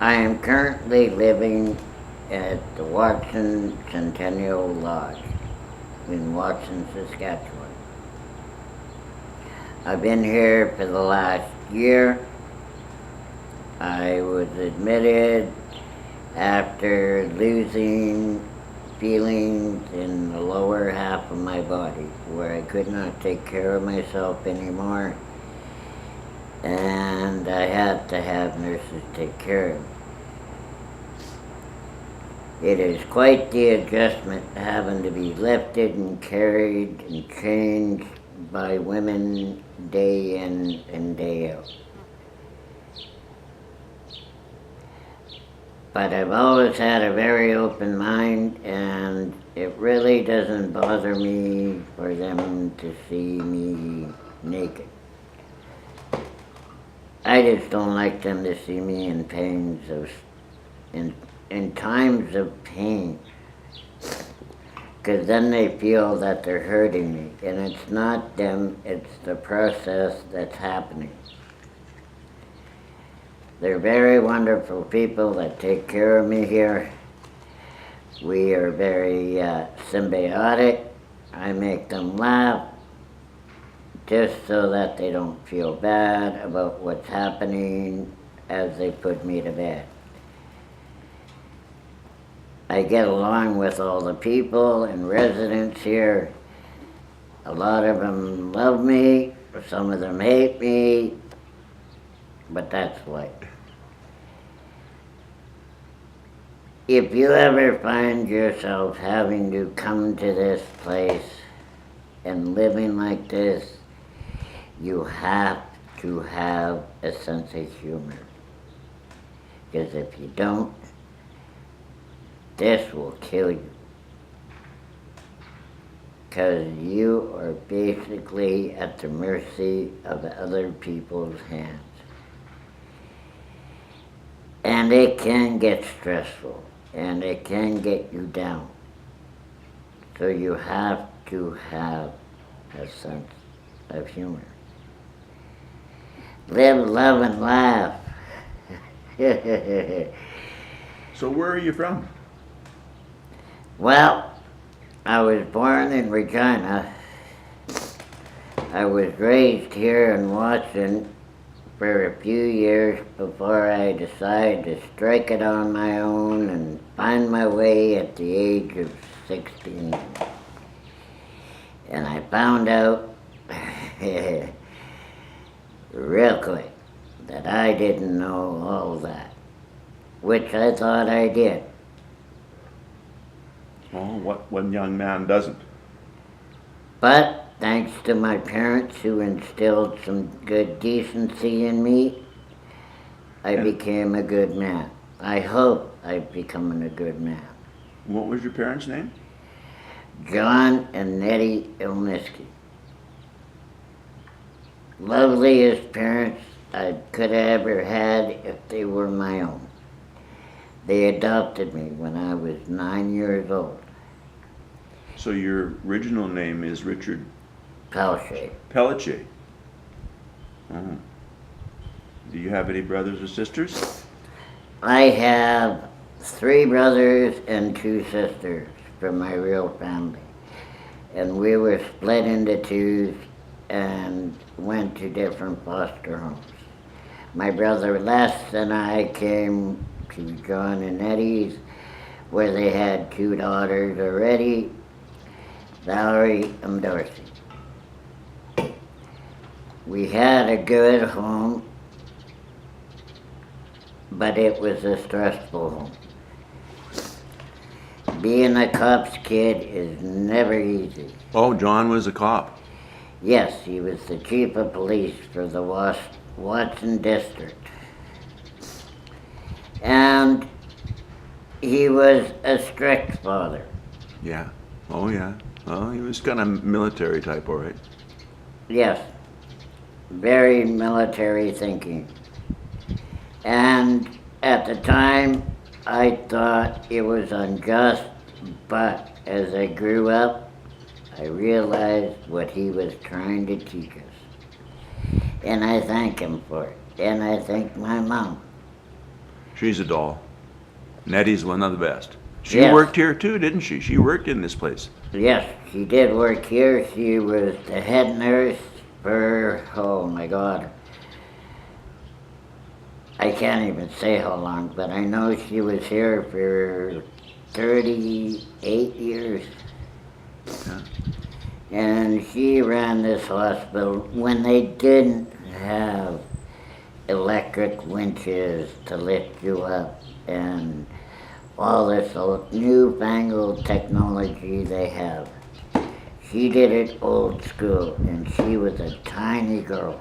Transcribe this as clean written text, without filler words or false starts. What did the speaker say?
I am currently living at the Watson Centennial Lodge in Watson, Saskatchewan. I've been here for the last year. I was admitted after losing feelings in the lower half of my body where I could not take care of myself anymore, and I had to have nurses take care of me. It is quite the adjustment having to be lifted and carried and changed by women day in and day out. But I've always had a very open mind, and it really doesn't bother me for them to see me naked. I just don't like them to see me in in times of pain, because then they feel that they're hurting me, and it's not them, it's the process that's happening. They're very wonderful people that take care of me here. We are very symbiotic. I make them laugh just so that they don't feel bad about what's happening as they put me to bed. I get along with all the people and residents here. A lot of them love me, some of them hate me, but that's life. If you ever find yourself having to come to this place and living like this, you have to have a sense of humor. Because if you don't, this will kill you. Because you are basically at the mercy of other people's hands. And it can get stressful, and it can get you down. So you have to have a sense of humor. Live, love, and laugh. So where are you from? Well, I was born in Regina. I was raised here in Watson for a few years before I decided to strike it on my own and find my way at the age of 16. And I found out real quick that I didn't know all that, which I thought I did. Oh, what one young man doesn't? But thanks to my parents who instilled some good decency in me, I became a good man. I hope I've become a good man. What was your parents' name? John and Nettie Ilniski. Loveliest parents I could have ever had if they were my own. They adopted me when I was 9 years old. So your original name is Richard Pelche. Pelletier. Oh. Do you have any brothers or sisters? I have 3 brothers and 2 sisters from my real family. And we were split into 2s and went to different foster homes. My brother Les and I came to John and Nettie's, where they had 2 daughters already, Valerie and Darcy. We had a good home, but it was a stressful home. Being a cop's kid is never easy. Oh, John was a cop. Yes, he was the chief of police for the Watson district. And he was a strict father. Yeah. Oh, yeah. Oh, he was kind of military type, all right. Yes, very military thinking. And at the time, I thought it was unjust, but as I grew up, I realized what he was trying to teach us. And I thank him for it. And I thank my mom. She's a doll. Nettie's one of the best. She Yes. worked here too, didn't she? She worked in this place. Yes, she did work here. She was the head nurse for, oh my God, I can't even say how long, but I know she was here for 38 years. Yeah. And she ran this hospital when they didn't have electric winches to lift you up and all this old newfangled technology they have. She did it old school, and she was a tiny girl.